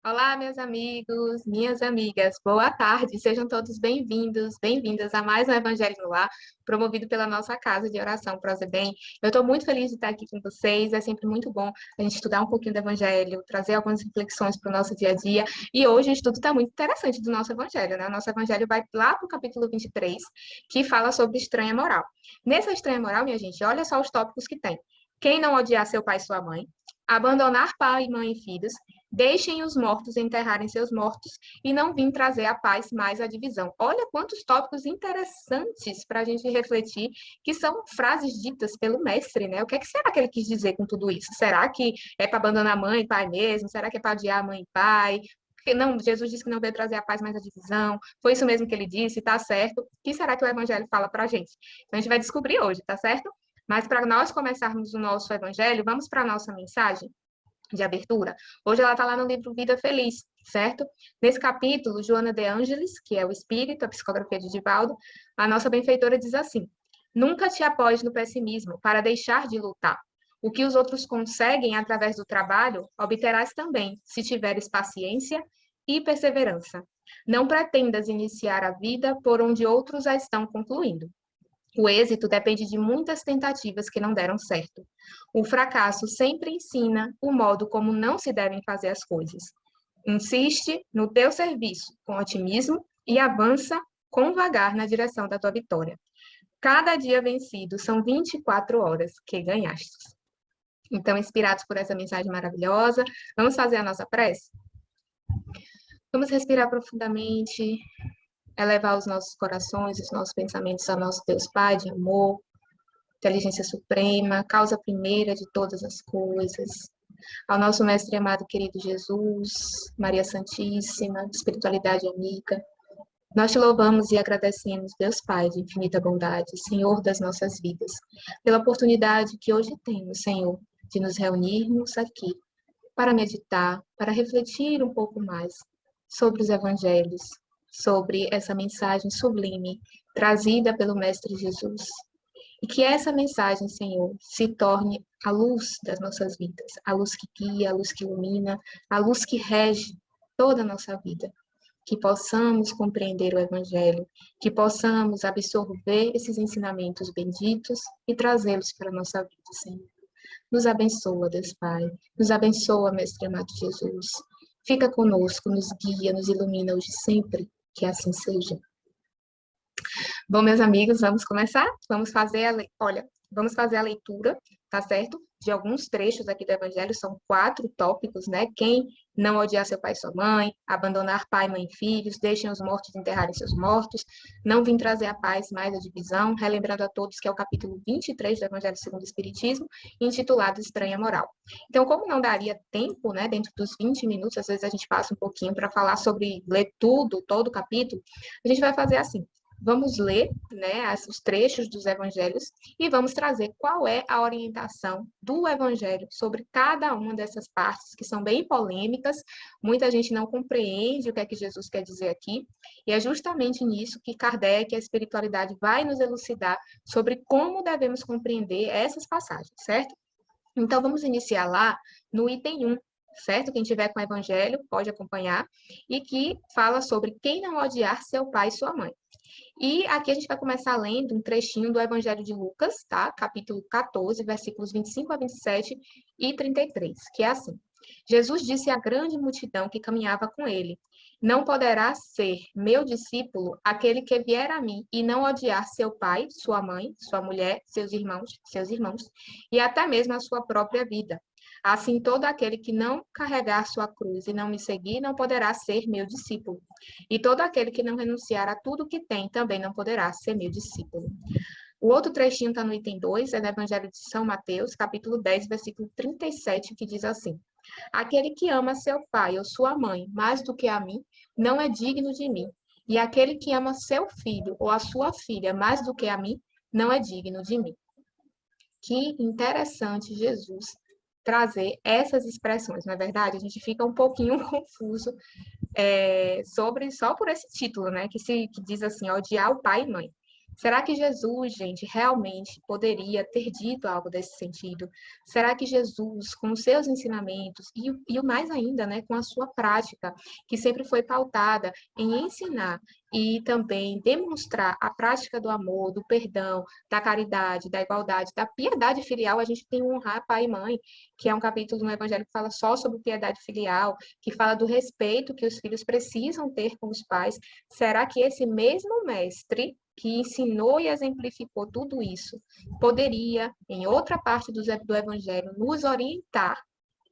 Olá, meus amigos, minhas amigas, boa tarde, sejam todos bem-vindos, bem-vindas a mais um Evangelho no Lar, promovido pela nossa Casa de Oração Prozebem. Eu estou muito feliz de estar aqui com vocês, é sempre muito bom a gente estudar um pouquinho do Evangelho, trazer algumas reflexões para o nosso dia a dia, e hoje o estudo está muito interessante do nosso Evangelho, né? O nosso Evangelho vai lá para o capítulo 23, que fala sobre estranha moral. Nessa estranha moral, minha gente, olha só os tópicos que tem. Quem não odiar seu pai e sua mãe, abandonar pai, mãe e filhos, deixem os mortos enterrarem seus mortos e não vim trazer a paz, mais a divisão. Olha quantos tópicos interessantes para a gente refletir, que são frases ditas pelo mestre, né? O que será que ele quis dizer com tudo isso? Será que é para abandonar mãe e pai mesmo? Será que é para odiar mãe e pai? Porque não, Jesus disse que não veio trazer a paz, mais a divisão. Foi isso mesmo que ele disse, tá certo? O que será que o Evangelho fala para a gente? Então, a gente vai descobrir hoje, tá certo? Mas para nós começarmos o nosso Evangelho, vamos para a nossa mensagem de abertura. Hoje ela está lá no livro Vida Feliz, certo? Nesse capítulo, Joana de Ângeles, que é o espírito, a psicografia de Divaldo, a nossa benfeitora diz assim: nunca te apoies no pessimismo para deixar de lutar. O que os outros conseguem através do trabalho, obterás também, se tiveres paciência e perseverança. Não pretendas iniciar a vida por onde outros a estão concluindo. O êxito depende de muitas tentativas que não deram certo. O fracasso sempre ensina o modo como não se devem fazer as coisas. Insiste no teu serviço com otimismo e avança com vagar na direção da tua vitória. Cada dia vencido são 24 horas que ganhaste. Então, inspirados por essa mensagem maravilhosa, vamos fazer a nossa prece? Vamos respirar profundamente, elevar os nossos corações, os nossos pensamentos ao nosso Deus Pai de amor, inteligência suprema, causa primeira de todas as coisas, ao nosso mestre amado querido Jesus, Maria Santíssima, espiritualidade amiga. Nós te louvamos e agradecemos, Deus Pai de infinita bondade, Senhor das nossas vidas, pela oportunidade que hoje temos, Senhor, de nos reunirmos aqui para meditar, para refletir um pouco mais sobre os evangelhos, sobre essa mensagem sublime trazida pelo Mestre Jesus. E que essa mensagem, Senhor, se torne a luz das nossas vidas, a luz que guia, a luz que ilumina, a luz que rege toda a nossa vida. Que possamos compreender o Evangelho, que possamos absorver esses ensinamentos benditos e trazê-los para a nossa vida, Senhor. Nos abençoa, Deus Pai. Nos abençoa, Mestre amado Jesus. Fica conosco, nos guia, nos ilumina hoje sempre, que assim seja. Bom, meus amigos, vamos começar? Vamos fazer a leitura, tá certo? De alguns trechos aqui do Evangelho, são 4 tópicos, né? Quem não odiar seu pai e sua mãe, abandonar pai, mãe e filhos, deixem os mortos enterrarem seus mortos, não vim trazer a paz, mais a divisão, relembrando a todos que é o capítulo 23 do Evangelho segundo o Espiritismo, intitulado Estranha Moral. Então, como não daria tempo, né, dentro dos 20 minutos, às vezes a gente passa um pouquinho para falar sobre, ler tudo, todo o capítulo, a gente vai fazer assim. Vamos ler, né, os trechos dos evangelhos e vamos trazer qual é a orientação do evangelho sobre cada uma dessas partes, que são bem polêmicas, muita gente não compreende o que é que Jesus quer dizer aqui, e é justamente nisso que Kardec, a espiritualidade, vai nos elucidar sobre como devemos compreender essas passagens, certo? Então, vamos iniciar lá no item 1, certo? Quem tiver com o Evangelho pode acompanhar, e que fala sobre quem não odiar seu pai e sua mãe. E aqui a gente vai começar lendo um trechinho do Evangelho de Lucas, tá? Capítulo 14, versículos 25 a 27 e 33, que é assim. Jesus disse à grande multidão que caminhava com ele: Não poderá ser meu discípulo aquele que vier a mim e não odiar seu pai, sua mãe, sua mulher, seus irmãos e até mesmo a sua própria vida. Assim, todo aquele que não carregar sua cruz e não me seguir não poderá ser meu discípulo. E todo aquele que não renunciar a tudo que tem também não poderá ser meu discípulo. O outro trechinho está no item 2, é do Evangelho de São Mateus, capítulo 10, versículo 37, que diz assim: Aquele que ama seu pai ou sua mãe mais do que a mim, não é digno de mim. E aquele que ama seu filho ou a sua filha mais do que a mim, não é digno de mim. Que interessante Jesus trazer essas expressões, não é verdade? A gente fica um pouquinho confuso sobre só por esse título, né? Que diz assim, odiar o pai e mãe. Será que Jesus, gente, realmente poderia ter dito algo desse sentido? Será que Jesus, com os seus ensinamentos e o mais ainda, né, com a sua prática, que sempre foi pautada em ensinar e também demonstrar a prática do amor, do perdão, da caridade, da igualdade, da piedade filial, a gente tem que honrar pai e mãe, que é um capítulo no Evangelho que fala só sobre piedade filial, que fala do respeito que os filhos precisam ter com os pais. Será que esse mesmo mestre que ensinou e exemplificou tudo isso poderia, em outra parte do Evangelho, nos orientar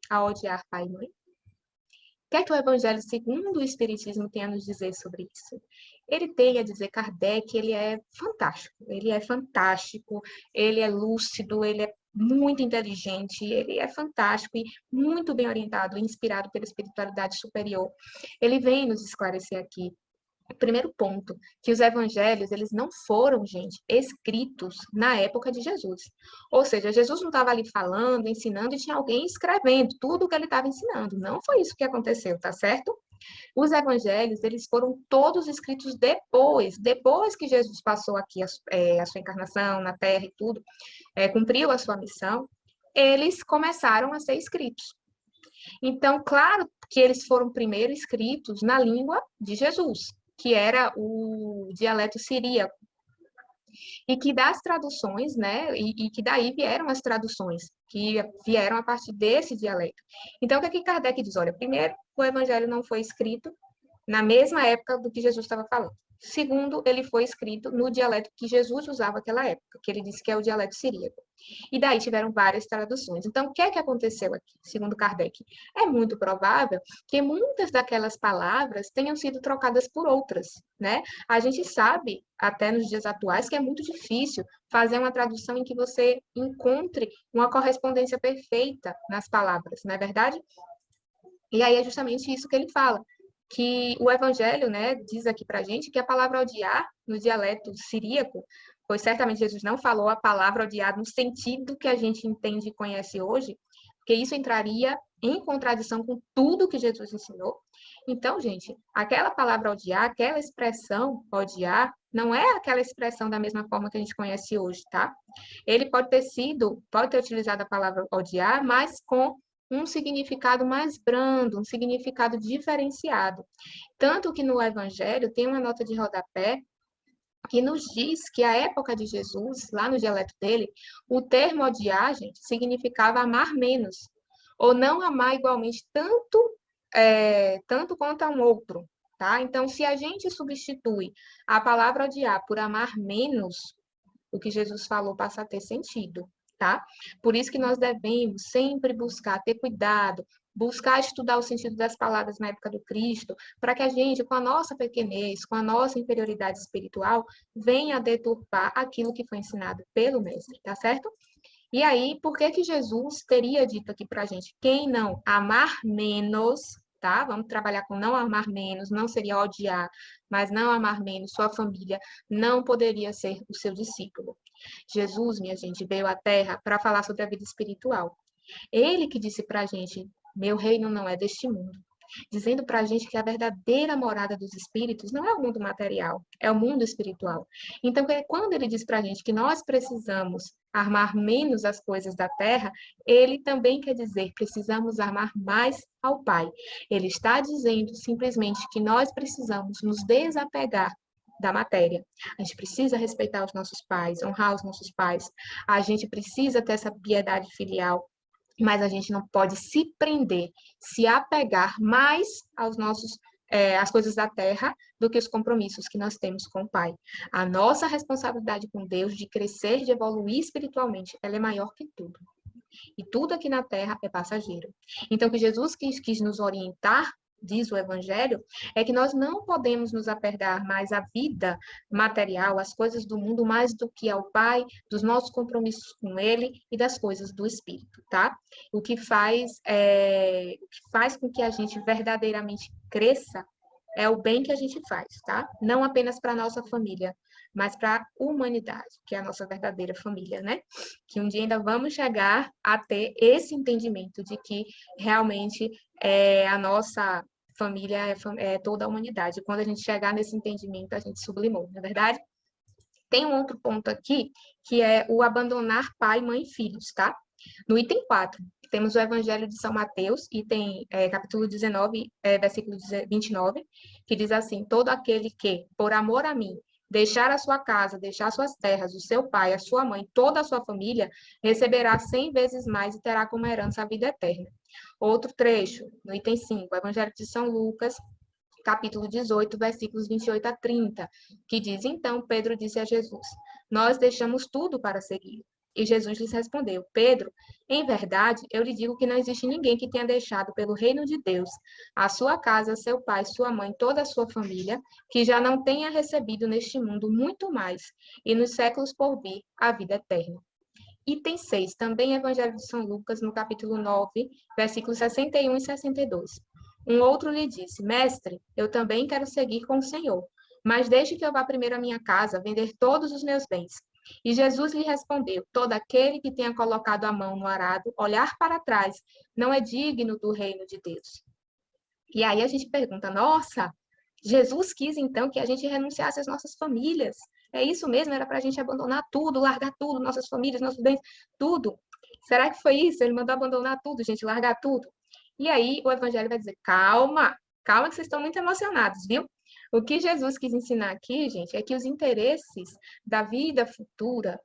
a odiar pai e mãe? O que é que o Evangelho segundo o Espiritismo tem a nos dizer sobre isso? Ele tem a dizer, Kardec, ele é fantástico, ele é lúcido, ele é muito inteligente, ele é fantástico e muito bem orientado, inspirado pela espiritualidade superior. Ele vem nos esclarecer aqui primeiro ponto, que os evangelhos, eles não foram, gente, escritos na época de Jesus. Ou seja, Jesus não estava ali falando, ensinando, e tinha alguém escrevendo tudo o que ele estava ensinando. Não foi isso que aconteceu, tá certo? Os evangelhos, eles foram todos escritos depois que Jesus passou aqui a sua encarnação na Terra e tudo, cumpriu a sua missão, eles começaram a ser escritos. Então, claro que eles foram primeiro escritos na língua de Jesus, que era o dialeto siríaco, e que das traduções, né, e que daí vieram as traduções, que vieram a partir desse dialeto. Então, o que é que Kardec diz? Olha, primeiro, o evangelho não foi escrito na mesma época do que Jesus estava falando. Segundo, ele foi escrito no dialeto que Jesus usava naquela época, que ele disse que é o dialeto siríaco. E daí tiveram várias traduções. Então, o que é que aconteceu aqui, segundo Kardec? É muito provável que muitas daquelas palavras tenham sido trocadas por outras, né? A gente sabe, até nos dias atuais, que é muito difícil fazer uma tradução em que você encontre uma correspondência perfeita nas palavras, não é verdade? E aí é justamente isso que ele fala, que o evangelho, né, diz aqui pra gente que a palavra odiar, no dialeto siríaco, pois certamente Jesus não falou a palavra odiar no sentido que a gente entende e conhece hoje, porque isso entraria em contradição com tudo que Jesus ensinou. Então, gente, aquela palavra odiar, aquela expressão odiar, não é aquela expressão da mesma forma que a gente conhece hoje, tá? Ele pode ter utilizado a palavra odiar, mas com um significado mais brando, um significado diferenciado. Tanto que no Evangelho tem uma nota de rodapé que nos diz que a época de Jesus, lá no dialeto dele, o termo odiar, gente, significava amar menos, ou não amar igualmente tanto quanto a um outro, tá? Então, se a gente substitui a palavra odiar por amar menos, o que Jesus falou passa a ter sentido, tá? Por isso que nós devemos sempre buscar ter cuidado, buscar estudar o sentido das palavras na época do Cristo, para que a gente, com a nossa pequenez, com a nossa inferioridade espiritual, venha deturpar aquilo que foi ensinado pelo Mestre, tá certo? E aí, por que que Jesus teria dito aqui para a gente, quem não amar menos, tá? Vamos trabalhar com não amar menos, não seria odiar, mas não amar menos sua família, não poderia ser o seu discípulo. Jesus, minha gente, veio à Terra para falar sobre a vida espiritual. Ele que disse para a gente, meu reino não é deste mundo. dizendo para a gente que a verdadeira morada dos espíritos não é o mundo material, é o mundo espiritual. Então, quando ele diz para a gente que nós precisamos amar menos as coisas da terra, ele também quer dizer precisamos amar mais ao Pai. Ele está dizendo simplesmente que nós precisamos nos desapegar da matéria. A gente precisa respeitar os nossos pais, honrar os nossos pais. A gente precisa ter essa piedade filial, mas a gente não pode se prender, se apegar mais aos nossos às coisas da terra do que os compromissos que nós temos com o Pai. A nossa responsabilidade com Deus de crescer, de evoluir espiritualmente, ela é maior que tudo. E tudo aqui na terra é passageiro. Então, o que Jesus quis nos orientar, diz o Evangelho, é que nós não podemos nos apegar mais à vida material, às coisas do mundo, mais do que ao Pai, dos nossos compromissos com Ele e das coisas do Espírito, tá? O que faz com que a gente verdadeiramente cresça é o bem que a gente faz, tá? Não apenas para a nossa família, mas para a humanidade, que é a nossa verdadeira família, né? Que um dia ainda vamos chegar a ter esse entendimento de que realmente a nossa família é toda a humanidade. Quando a gente chegar nesse entendimento, a gente sublimou, não é verdade? Tem um outro ponto aqui, que é o abandonar pai, mãe e filhos, tá? No item 4, temos o Evangelho de São Mateus, item, capítulo 19, versículo 29, que diz assim: todo aquele que, por amor a mim, deixar a sua casa, deixar suas terras, o seu pai, a sua mãe, toda a sua família, receberá 100 vezes mais e terá como herança a vida eterna. Outro trecho, no item 5, Evangelho de São Lucas, capítulo 18, versículos 28 a 30, que diz: então Pedro disse a Jesus: nós deixamos tudo para seguir. E Jesus lhes respondeu: Pedro, em verdade, eu lhe digo que não existe ninguém que tenha deixado pelo reino de Deus a sua casa, seu pai, sua mãe, toda a sua família, que já não tenha recebido neste mundo muito mais, e nos séculos por vir, a vida eterna. Item 6, também Evangelho de São Lucas, no capítulo 9, versículos 61 e 62. Um outro lhe disse: mestre, eu também quero seguir com o Senhor, mas deixe que eu vá primeiro à minha casa, vender todos os meus bens. E Jesus lhe respondeu: todo aquele que tenha colocado a mão no arado, olhar para trás, não é digno do reino de Deus. E aí a gente pergunta: nossa, Jesus quis então que a gente renunciasse às nossas famílias. É isso mesmo? Era para a gente abandonar tudo, largar tudo, nossas famílias, nossos bens, tudo. Será que foi isso? Ele mandou abandonar tudo, gente, largar tudo. E aí o Evangelho vai dizer: calma, calma, que vocês estão muito emocionados, viu? O que Jesus quis ensinar aqui, gente, é que os interesses da vida futura,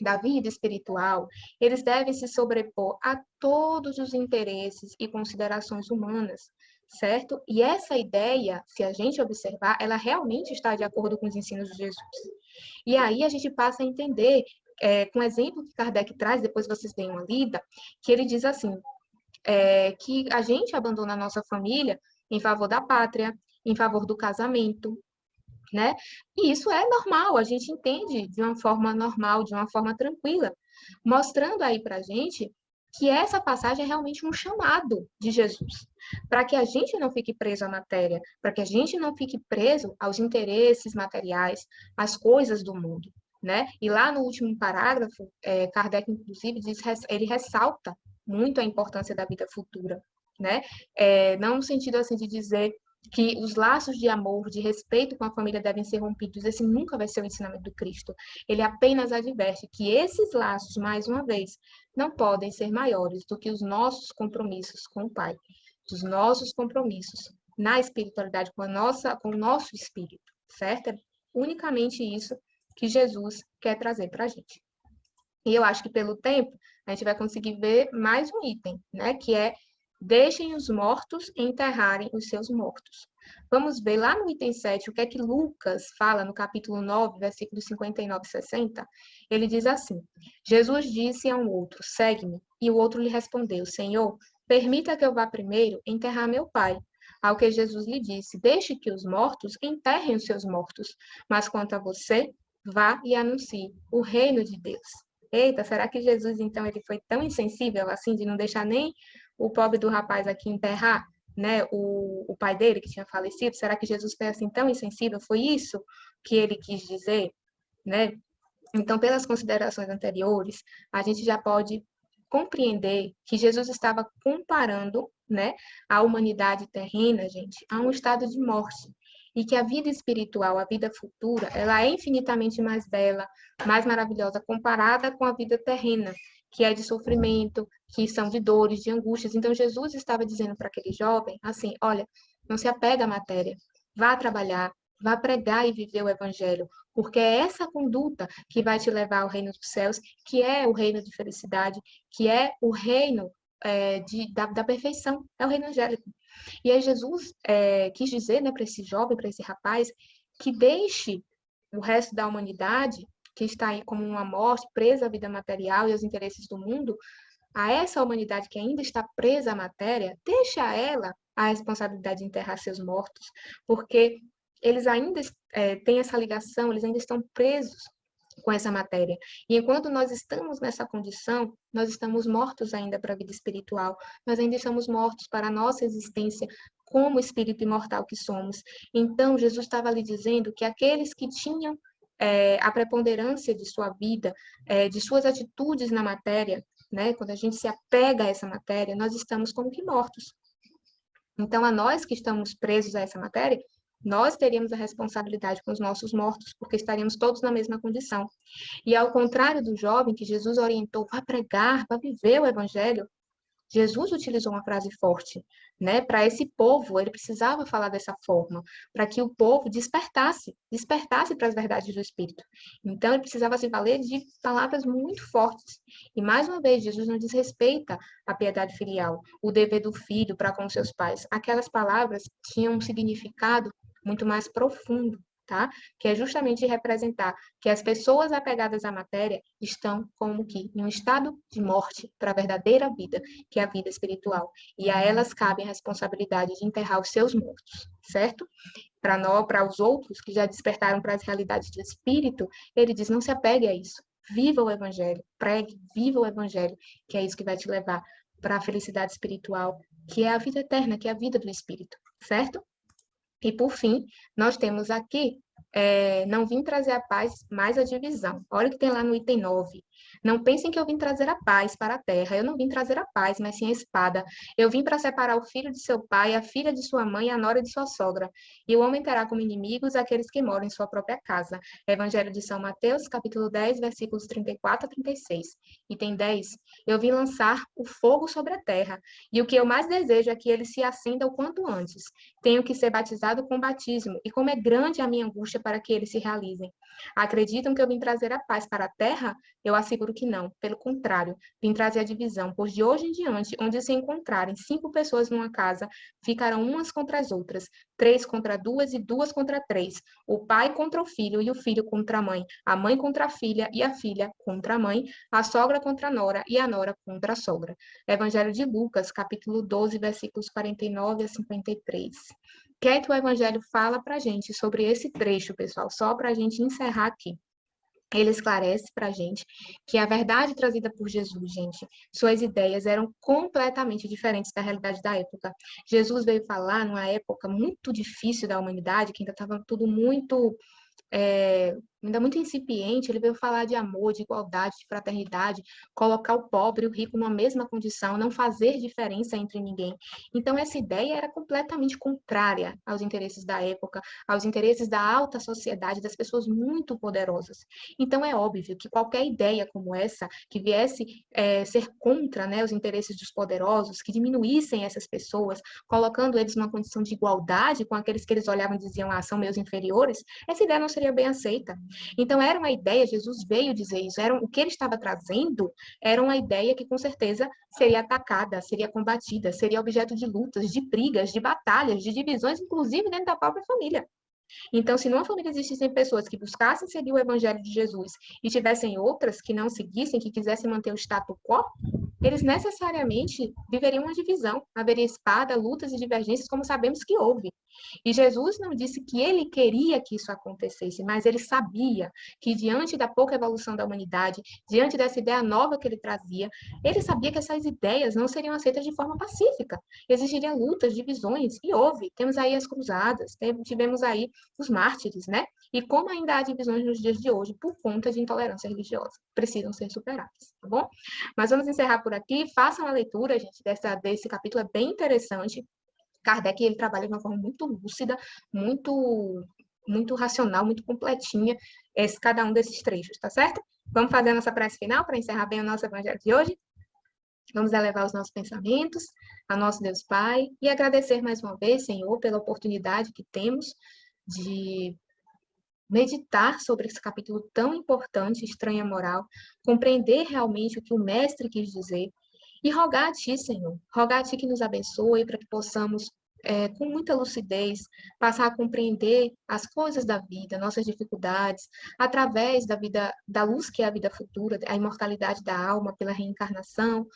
da vida espiritual, eles devem se sobrepor a todos os interesses e considerações humanas, certo? E essa ideia, se a gente observar, ela realmente está de acordo com os ensinos de Jesus. E aí a gente passa a entender, com o exemplo que Kardec traz, depois vocês deem uma lida, que ele diz assim, que a gente abandona a nossa família em favor da pátria, em favor do casamento, né? E isso é normal, a gente entende de uma forma normal, de uma forma tranquila, mostrando aí para a gente que essa passagem é realmente um chamado de Jesus, para que a gente não fique preso à matéria, para que a gente não fique preso aos interesses materiais, às coisas do mundo, né? E lá no último parágrafo, Kardec, inclusive, ele ressalta muito a importância da vida futura, né? Não no sentido assim de dizer que os laços de amor, de respeito com a família devem ser rompidos. Esse nunca vai ser o ensinamento do Cristo. Ele apenas adverte que esses laços, mais uma vez, não podem ser maiores do que os nossos compromissos com o Pai, dos nossos compromissos na espiritualidade com o nosso espírito, certo? É unicamente isso que Jesus quer trazer para a gente. E eu acho que pelo tempo a gente vai conseguir ver mais um item, né? Que é: deixem os mortos enterrarem os seus mortos. Vamos ver lá no item 7 o que é que Lucas fala no capítulo 9, versículos 59 e 60. Ele diz assim: Jesus disse a um outro: segue-me. E o outro lhe respondeu: Senhor, permita que eu vá primeiro enterrar meu pai. Ao que Jesus lhe disse: deixe que os mortos enterrem os seus mortos, mas quanto a você, vá e anuncie o reino de Deus. Eita, será que Jesus, então, ele foi tão insensível assim, de não deixar nem o pobre do rapaz aqui enterrar, né, o pai dele que tinha falecido? Será que Jesus foi assim tão insensível? Foi isso que ele quis dizer, né? Então, pelas considerações anteriores, a gente já pode compreender que Jesus estava comparando né, a humanidade terrena, gente, a um estado de morte. E que a vida espiritual, a vida futura, ela é infinitamente mais bela, mais maravilhosa, comparada com a vida terrena, que é de sofrimento, que são de dores, de angústias. Então, Jesus estava dizendo para aquele jovem, assim, olha, não se apega à matéria, vá trabalhar, vá pregar e viver o evangelho, porque é essa conduta que vai te levar ao reino dos céus, que é o reino de felicidade, que é o reino da perfeição, é o reino angélico. E aí Jesus quis dizer, né, para esse jovem, para esse rapaz, que deixe o resto da humanidade, que está aí como uma morte, presa à vida material e aos interesses do mundo, a essa humanidade que ainda está presa à matéria, deixa a ela a responsabilidade de enterrar seus mortos, porque eles ainda têm essa ligação, eles ainda estão presos com essa matéria. E enquanto nós estamos nessa condição, nós estamos mortos ainda para a vida espiritual, nós ainda estamos mortos para a nossa existência como espírito imortal que somos. Então, Jesus estava lhe dizendo que aqueles que tinham a preponderância de sua vida, de suas atitudes na matéria, né? Quando a gente se apega a essa matéria, nós estamos como que mortos. Então, a nós que estamos presos a essa matéria, nós teríamos a responsabilidade com os nossos mortos, porque estaríamos todos na mesma condição. E ao contrário do jovem que Jesus orientou, vá pregar, vá viver o evangelho, Jesus utilizou uma frase forte, né? Para esse povo, ele precisava falar dessa forma, para que o povo despertasse para as verdades do Espírito. Então, ele precisava se valer de palavras muito fortes. E, mais uma vez, Jesus não desrespeita a piedade filial, o dever do filho para com seus pais. Aquelas palavras tinham um significado muito mais profundo, tá? Que é justamente representar que as pessoas apegadas à matéria estão como que em um estado de morte para a verdadeira vida, que é a vida espiritual. E a elas cabe a responsabilidade de enterrar os seus mortos, certo? Para nós, para os outros que já despertaram para as realidades do espírito, ele diz: não se apegue a isso. Viva o evangelho, pregue, viva o evangelho, que é isso que vai te levar para a felicidade espiritual, que é a vida eterna, que é a vida do espírito, certo? E, por fim, nós temos aqui, não vim trazer a paz, mas a divisão. Olha o que tem lá no item 9. Não pensem que eu vim trazer a paz para a terra. Eu não vim trazer a paz, mas sim a espada. Eu vim para separar o filho de seu pai, a filha de sua mãe e a nora de sua sogra. E o homem terá como inimigos aqueles que moram em sua própria casa. Evangelho de São Mateus, capítulo 10, versículos 34 a 36. Item 10. Eu vim lançar o fogo sobre a terra. E o que eu mais desejo é que ele se acenda o quanto antes. Tenho que ser batizado com batismo, e como é grande a minha angústia para que eles se realizem. Acreditam que eu vim trazer a paz para a terra? Eu asseguro que não. Pelo contrário, vim trazer a divisão, pois de hoje em diante, onde se encontrarem 5 pessoas numa casa, ficarão umas contra as outras, 3 contra 2 e 2 contra 3. O pai contra o filho e o filho contra a mãe contra a filha e a filha contra a mãe, a sogra contra a nora e a nora contra a sogra. Evangelho de Lucas, capítulo 12, versículos 49 a 53. O que é que o Evangelho fala para a gente sobre esse trecho, pessoal? Só para a gente encerrar aqui. Ele esclarece para a gente que a verdade trazida por Jesus, gente, suas ideias eram completamente diferentes da realidade da época. Jesus veio falar numa época muito difícil da humanidade, que ainda estava tudo muito ainda muito incipiente. Ele veio falar de amor, de igualdade, de fraternidade, colocar o pobre e o rico numa mesma condição, não fazer diferença entre ninguém. Então, essa ideia era completamente contrária aos interesses da época, aos interesses da alta sociedade, das pessoas muito poderosas. Então, é óbvio que qualquer ideia como essa, que viesse ser contra, né, os interesses dos poderosos, que diminuíssem essas pessoas, colocando eles numa condição de igualdade com aqueles que eles olhavam e diziam, são meus inferiores, essa ideia não seria bem aceita. Então, era uma ideia, Jesus veio dizer isso, o que ele estava trazendo era uma ideia que, com certeza, seria atacada, seria combatida, seria objeto de lutas, de brigas, de batalhas, de divisões, inclusive dentro da própria família. Então, se numa família existissem pessoas que buscassem seguir o evangelho de Jesus e tivessem outras que não seguissem, que quisessem manter o status quo, eles necessariamente viveriam uma divisão, haveria espada, lutas e divergências, como sabemos que houve. E Jesus não disse que ele queria que isso acontecesse, mas ele sabia que diante da pouca evolução da humanidade, diante dessa ideia nova que ele trazia, ele sabia que essas ideias não seriam aceitas de forma pacífica. Existiriam lutas, divisões, e houve. Temos aí as cruzadas, tivemos aí os mártires, né? E como ainda há divisões nos dias de hoje por conta de intolerância religiosa. Precisam ser superadas, tá bom? Mas vamos encerrar por aqui. Façam a leitura, gente, desse capítulo, é bem interessante. Kardec, ele trabalha de uma forma muito lúcida, muito racional, muito completinha, cada um desses trechos, tá certo? Vamos fazer a nossa prece final para encerrar bem o nosso evangelho de hoje? Vamos elevar os nossos pensamentos a nosso Deus Pai e agradecer mais uma vez, Senhor, pela oportunidade que temos de meditar sobre esse capítulo tão importante, estranha moral, compreender realmente o que o Mestre quis dizer e rogar a Ti, Senhor, rogar a Ti que nos abençoe para que possamos, com muita lucidez, passar a compreender as coisas da vida, nossas dificuldades, através da vida, da luz que é a vida futura, a imortalidade da alma pela reencarnação,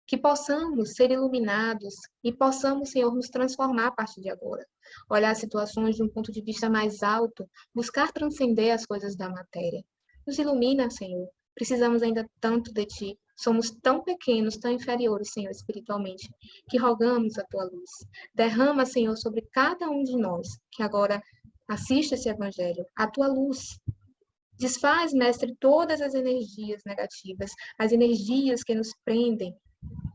que possamos ser iluminados e possamos, Senhor, nos transformar a partir de agora. Olhar as situações de um ponto de vista mais alto, buscar transcender as coisas da matéria. Nos ilumina, Senhor. Precisamos ainda tanto de Ti. Somos tão pequenos, tão inferiores, Senhor, espiritualmente, que rogamos a Tua luz. Derrama, Senhor, sobre cada um de nós que agora assiste esse Evangelho, a Tua luz. Desfaz, Mestre, todas as energias negativas, as energias que nos prendem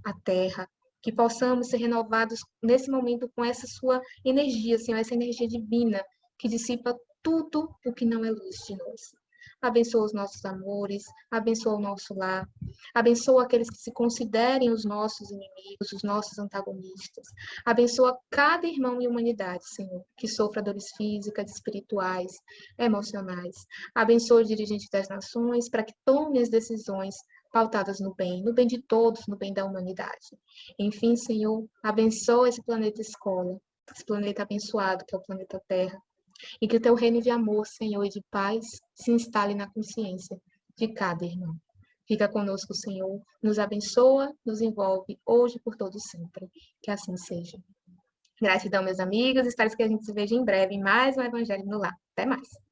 a terra, que possamos ser renovados nesse momento com essa sua energia, Senhor, essa energia divina que dissipa tudo o que não é luz de nós. Abençoa os nossos amores, abençoa o nosso lar, abençoa aqueles que se considerem os nossos inimigos, os nossos antagonistas. Abençoa cada irmão em humanidade, Senhor, que sofra dores físicas, espirituais, emocionais. Abençoa os dirigentes das nações para que tomem as decisões pautadas no bem de todos, no bem da humanidade. Enfim, Senhor, abençoa esse planeta escola, esse planeta abençoado que é o planeta Terra, e que o teu reino de amor, Senhor, e de paz se instale na consciência de cada irmão. Fica conosco, Senhor, nos abençoa, nos envolve, hoje e por todo sempre. Que assim seja. Gratidão, meus amigos, espero que a gente se veja em breve em mais um Evangelho no Lar. Até mais!